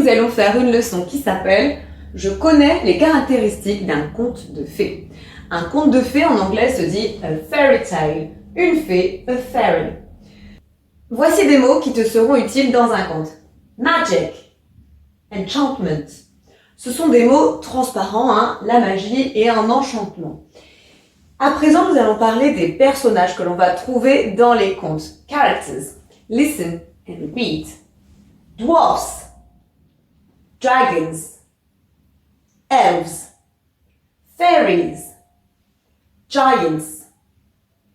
nous allons faire une leçon qui s'appelle « Je connais les caractéristiques d'un conte de fées ». Un conte de fées en anglais se dit « a fairy tale ». Une fée, a fairy. Voici des mots qui te seront utiles dans un conte. Magic, enchantment. Ce sont des mots transparents, la magie et un enchantement. À présent, nous allons parler des personnages que l'on va trouver dans les contes. Characters. Listen and repeat. Dwarfs, dragons, elves, fairies, giants,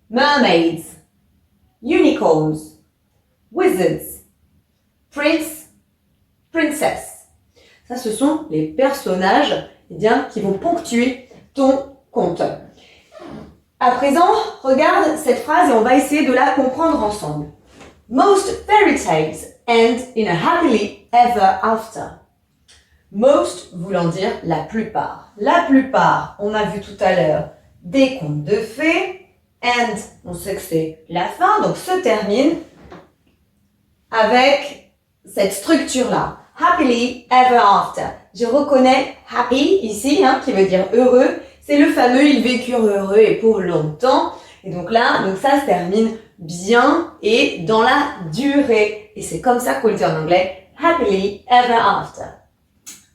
mermaids, unicorns, wizards, prince, princess. Ça, ce sont les personnages qui vont ponctuer ton conte. À présent, regarde cette phrase et on va essayer de la comprendre ensemble. Most fairy tales end in a happily ever after. Most voulant dire la plupart. La plupart, on a vu tout à l'heure des contes de fées. End, on sait que c'est la fin, donc se termine avec cette structure-là. Happily ever after. Je reconnais happy ici, qui veut dire heureux. C'est le fameux ils vécurent heureux et pour longtemps. Et donc là, ça se termine bien et dans la durée. Et c'est comme ça qu'on le dit en anglais. Happily ever after.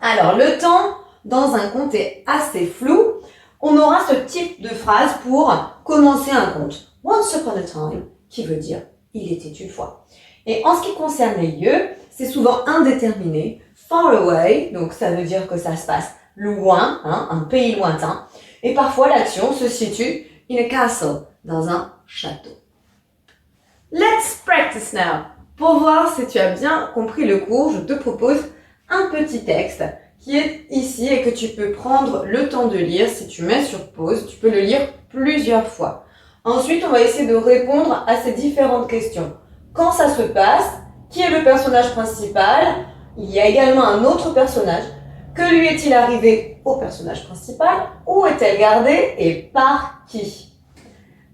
Alors, le temps dans un conte est assez flou. On aura ce type de phrase pour commencer un conte. Once upon a time, qui veut dire il était une fois. Et en ce qui concerne les lieux, c'est souvent indéterminé. Far away, donc ça veut dire que ça se passe loin, un pays lointain. Et parfois l'action se situe in a castle, dans un château. Let's practice now. Pour voir si tu as bien compris le cours, je te propose un petit texte qui est ici et que tu peux prendre le temps de lire. Si tu mets sur pause, tu peux le lire plusieurs fois. Ensuite, on va essayer de répondre à ces différentes questions. Quand ça se passe? Qui est le personnage principal? Il y a également un autre personnage. Que lui est-il arrivé au personnage principal? Où est-elle gardée et par qui?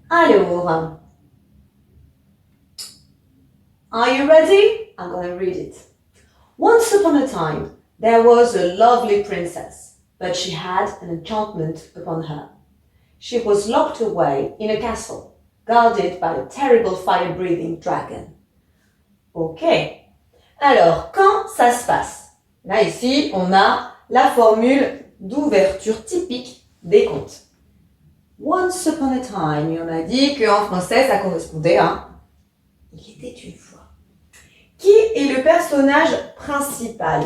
Alors, are you ready? I'm going to read it. Once upon a time, there was a lovely princess, but she had an enchantment upon her. She was locked away in a castle, guarded by a terrible fire-breathing dragon. Ok. Alors, quand ça se passe? Là, ici, on a la formule d'ouverture typique des contes. Once upon a time, et on a dit qu'en français, ça correspondait à « Il était une fois ». Qui est le personnage principal?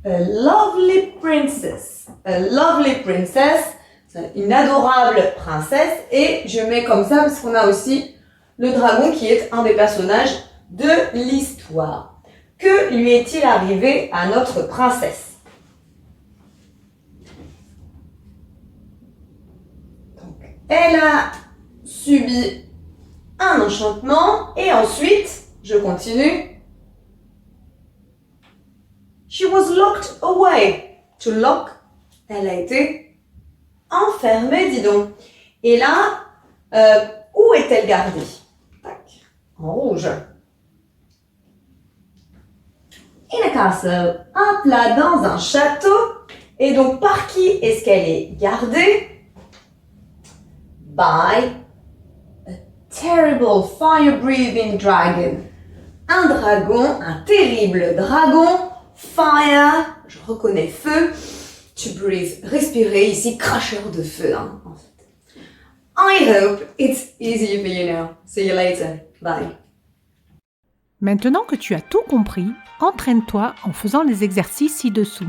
A lovely princess. A lovely princess, c'est une adorable princesse. Et je mets comme ça parce qu'on a aussi le dragon qui est un des personnages de l'histoire. Que lui est-il arrivé à notre princesse? Donc, elle a subi un enchantement et ensuite, je continue. She was locked away. To lock, elle a été enfermée, dis donc. Et là, où est-elle gardée? Tac, en rouge. In a castle, un plat dans un château. Et donc, par qui est-ce qu'elle est gardée? By a terrible fire-breathing dragon. Un dragon, un terrible dragon. Fire, je reconnais feu. To breathe, respirer, ici, cracheur de feu, en fait. I hope it's easy for you now. See you later. Bye. Maintenant que tu as tout compris, entraîne-toi en faisant les exercices ci-dessous.